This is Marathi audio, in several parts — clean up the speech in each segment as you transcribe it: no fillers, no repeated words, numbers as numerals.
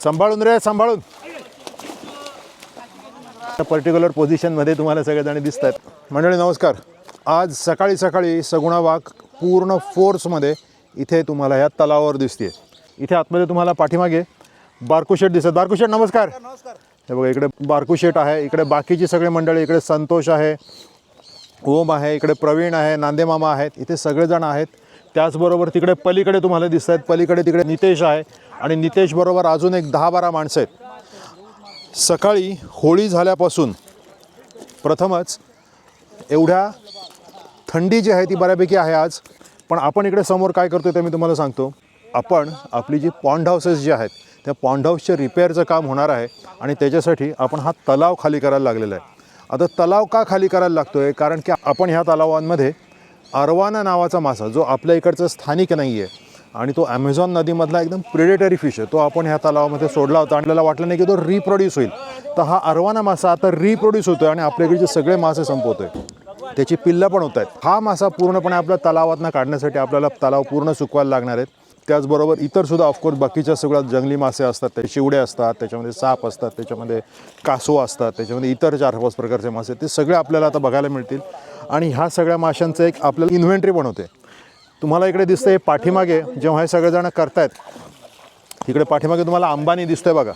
सांभाळून रे सांभाळून. पर्टिक्युलर पोझिशनमध्ये तुम्हाला सगळेजण दिसत आहेत. मंडळी नमस्कार. आज सकाळी सकाळी सगुणा वाघ पूर्ण फोर्समध्ये इथे तुम्हाला ह्या तलावावर दिसते. इथे आतमध्ये तुम्हाला पाठीमागे बारकू शेठ दिसत. बारकू शेठ नमस्कार. हे बघा इकडे बारकू शेठ आहे, इकडे बाकीची सगळे मंडळी, इकडे संतोष आहे, ओम आहे, इकडे प्रवीण आहे, नांदेमामा आहेत, इथे सगळेजण आहेत. त्याचबरोबर तिकडे पलीकडे तुम्हाला दिसत आहेत, पलीकडे तिकडे नितेश आहे आणि नितेश बरोबर अजून एक 10-12 माणसं आहेत. सकाळी होळी झाल्यापासून प्रथमच एवढ्या थंडी जी आहे ती बऱ्यापैकी आहे आज. पण आपण इकडे समोर काय करतो ते मी तुम्हाला सांगतो. आपण आपली जी पॉन्ड हाऊसेस जी आहेत त्या पॉन्ड हाऊसचे रिपेअरचं काम होणार आहे आणि त्याच्यासाठी आपण हा तलाव खाली करायला लागलेला आहे. आता तलाव का खाली करायला लागतो आहे, कारण की आपण ह्या तलावांमध्ये अरवाना नावाचा मासा जो आपल्या इकडचं स्थानिक नाही आहे आणि तो ॲमेझॉन नदीमधला एकदम प्रेडेटरी फिश आहे, तो आपण ह्या तलावामध्ये सोडला होता. आपल्याला वाटलं नाही की तो रिप्रोड्यूस होईल. तर हा अरवाना मासा आता रिप्रोड्यूस होतो आहे आणि आपल्याकडे जे सगळे मासे संपवतो आहे, त्याची पिल्लं पण होत आहेत. हा मासा पूर्णपणे आपल्या तलावातनं काढण्यासाठी आपल्याला तलाव पूर्ण सुकवायला लागणार आहेत. त्याचबरोबर इतरसुद्धा ऑफकोर्स बाकीच्या सगळ्या जंगली मासे असतात, ते शिवडे असतात, त्याच्यामध्ये साप असतात, त्याच्यामध्ये कासव असतात, त्याच्यामध्ये इतर 4-5 प्रकारचे मासे, ते सगळे आपल्याला आता बघायला मिळतील. आणि ह्या सगळ्या माशांचं एक आपल्याला इन्व्हेंटरी पण होते. तुम्हाला इकडे दिसतं आहे पाठीमागे जेव्हा हे सगळेजण करतायत, तिकडे पाठीमागे तुम्हाला अंबानी दिसतोय बघा.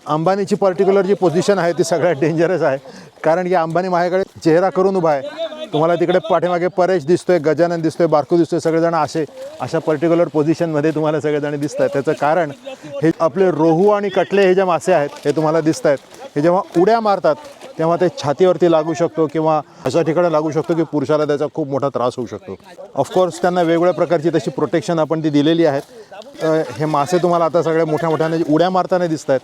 अंबानीची पर्टिक्युलर जी पोझिशन आहे ती सगळ्यात डेंजरस आहे, कारण की अंबानी माझ्याकडे चेहरा करून उभा आहे. तुम्हाला तिकडे पाठीमागे परेश दिसतोय, गजानन दिसतोय, बारकू दिसतोय, सगळेजण अशा पर्टिक्युलर पोझिशनमध्ये तुम्हाला सगळेजण दिसत आहेत. त्याचं कारण हे आपले रोहू आणि कटले हे जे मासे आहेत हे तुम्हाला दिसत आहेत. हे जेव्हा उड्या मारतात तेव्हा ते छातीवरती लागू शकतो किंवा अशा ठिकाणी लागू शकतो की पुरुषाला त्याचा खूप मोठा त्रास होऊ शकतो. ऑफकोर्स त्यांना वेगवेगळ्या प्रकारची तशी प्रोटेक्शन आपण ती दिलेली आहेत. हे मासे तुम्हाला आता सगळे मोठ्या मोठ्याने उड्या मारताना दिसत आहेत.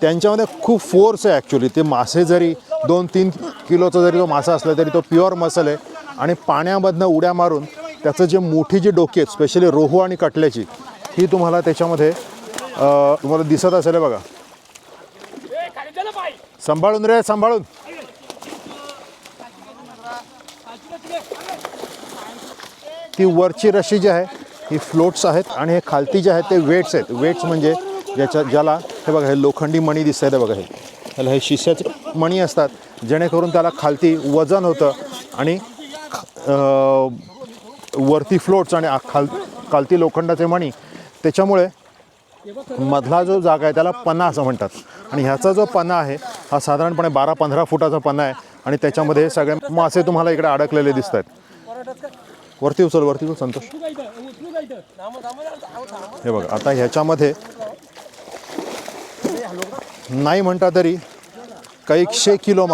त्यांच्यामध्ये खूप फोर्स आहे ॲक्च्युली. ते मासे जरी 2-3 किलोचा जरी तो मासा असला तरी तो प्युअर मसल आहे आणि पाण्यामधनं उड्या मारून त्याचं जे मोठी जी डोकी आहेत, स्पेशली रोहू आणि कटल्याची, ही तुम्हाला त्याच्यामध्ये तुम्हाला दिसत असेल बघा. सांभाळून रे सांभाळून. ती वरची रशी जी आहे ही फ्लोट्स आहेत आणि हे खालती जे आहेत ते वेट्स आहेत. वेट्स म्हणजे ज्याला हे बघा हे लोखंडी मणी दिसत आहेत बघा, हे त्याला हे शिस्याचे मणी असतात, जेणेकरून त्याला खालती वजन होतं आणि वरती फ्लोट्स आणि खालती लोखंडाचे मणी, त्याच्यामुळे मधला जो जागा आहे त्याला पन्ना असं म्हणतात. आणि ह्याचा जो पन्ना आहे हा साधारणपणे 12-15 फुटाचा पन्ना आहे आणि त्याच्यामध्ये सगळे मासे तुम्हाला इकडे अडकलेले दिसत आहेत. वरती उचल संतोष. हे बघा आता ह्याच्यामध्ये नाही म्हणता तरी कैकशे किलो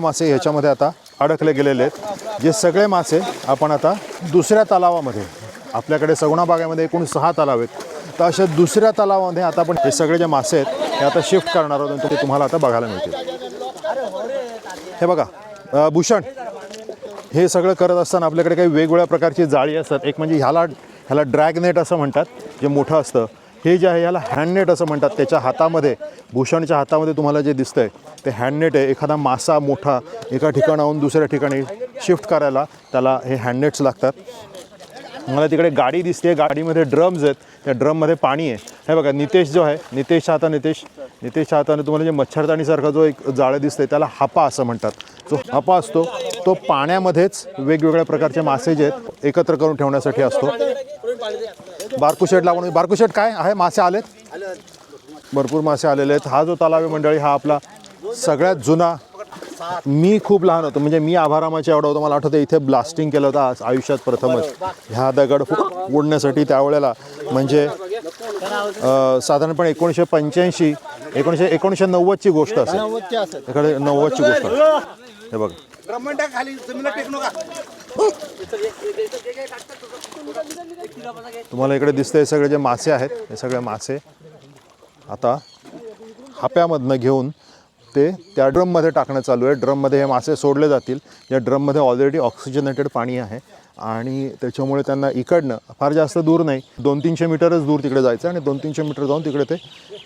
मासे ह्याच्यामध्ये आता अडकले गेलेले आहेत. जे सगळे मासे आपण आता दुसऱ्या तलावामध्ये, आपल्याकडे सगुणा बागेमध्ये एकूण 6 तलाव आहेत, तर अशा दुसऱ्या तलावामध्ये आता आपण हे सगळे जे मासे आहेत हे आता शिफ्ट करणार आहोत. ते तुम्हाला आता बघायला मिळतील. हे बघा भूषण, हे सगळं करत असताना आपल्याकडे काही वेगवेगळ्या प्रकारची जाळी असतात. एक म्हणजे ह्याला ड्रॅग नेट असं म्हणतात, जे मोठं असतं. हे जे आहे याला हँडनेट असं म्हणतात. त्याच्या हातामध्ये, भूषणच्या हातामध्ये तुम्हाला जे दिसतंय ते हँडनेट आहे. एखादा मासा मोठा एका ठिकाणाहून दुसऱ्या ठिकाणी शिफ्ट करायला त्याला हे हँडनेट्स लागतात. मला तिकडे गाडी दिसते, गाडीमध्ये ड्रम्स आहेत, त्या ड्रममध्ये पाणी आहे. हे बघा नितेश जो आहे, नितेशच्या हाताने तुम्हाला जे मच्छरदाणीसारखा जो एक जाळं दिसतंय त्याला हापा असं म्हणतात. जो हापा असतो तो पाण्यामध्येच वेगवेगळ्या प्रकारचे मासे जे आहेत एकत्र करून ठेवण्यासाठी असतो. बारकू शेठ काय आहे, मासे आलेत, भरपूर मासे आलेले आहेत. हा जो तलाव आहे मंडळी हा आपला सगळ्यात जुना, मी खूप लहान होतो म्हणजे मी आभारामाच्या एवढा होतो, मला आठवतं इथे ब्लास्टिंग केलं होतं आयुष्यात प्रथमच ह्या दगड फोडण्यासाठी. त्यावेळेला म्हणजे साधारणपणे 1985 1990ची गोष्ट असेल, एखादी 90ची गोष्ट. हे बघा तुम्हाला इकडे दिसतंय सगळे जे मासे आहेत हे सगळे मासे आता हाप्यामधनं घेऊन ते त्या ड्रममध्ये टाकणं चालू आहे. ड्रममध्ये हे मासे सोडले जातील. या ड्रममध्ये ऑलरेडी ऑक्सिजनेटेड पाणी आहे आणि त्याच्यामुळे त्यांना इकडनं फार जास्त दूर नाही, 200-300 मीटरच दूर तिकडे जायचं आणि 200-300 मीटर जाऊन तिकडे ते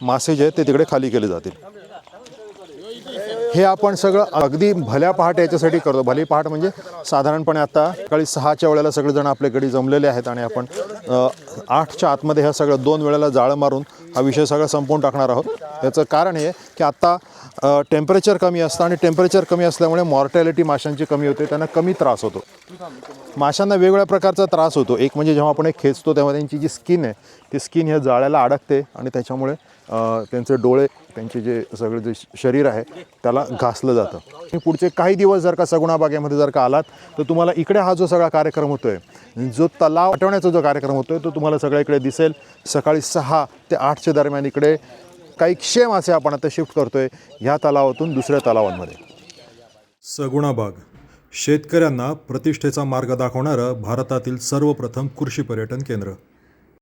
मासे जे आहेत ते तिकडे खाली केले जातील. हे आपण सगळं अगदी भल्या पहाटे याच्यासाठी करतो. भली पहाट म्हणजे साधारणपणे आता सकाळी 6च्या वेळेला सगळेजण आपल्याकडे जमलेले आहेत आणि आपण 8च्या आतमध्ये ह्या सगळं 2 वेळेला जाळं मारून हा विषय सगळा संपवून टाकणार आहोत. याचं कारण हे की आत्ता टेम्परेचर कमी असतं आणि टेम्परेचर कमी असल्यामुळे मॉर्टॅलिटी माशांची कमी होते, त्यांना कमी त्रास होतो. माशांना वेगवेगळ्या प्रकारचा त्रास होतो. एक म्हणजे जेव्हा आपण खेचतो तेव्हा त्यांची जी स्किन आहे ती स्किन ह्या जाळ्याला अडकते आणि त्याच्यामुळे त्यांचे डोळे, त्यांचे जे सगळं जे शरीर आहे त्याला घासलं जातं. पुढचे काही दिवस जर का सगुणा बागेमध्ये जर का आलात तर तुम्हाला इकडे हा जो सगळा कार्यक्रम होतो आहे, जो तलाव हटवण्याचा जो कार्यक्रम होतो आहे तो तुम्हाला सगळ्या इकडे दिसेल. सकाळी 6 ते 8च्या दरम्यान इकडे काही क्षे मासे आपण आता शिफ्ट करतो आहे ह्या तलावातून दुसऱ्या तलावांमध्ये. सगुणा बाग शेतकऱ्यांना प्रतिष्ठेचा मार्ग दाखवणारं भारतातील सर्वप्रथम कृषी पर्यटन केंद्र.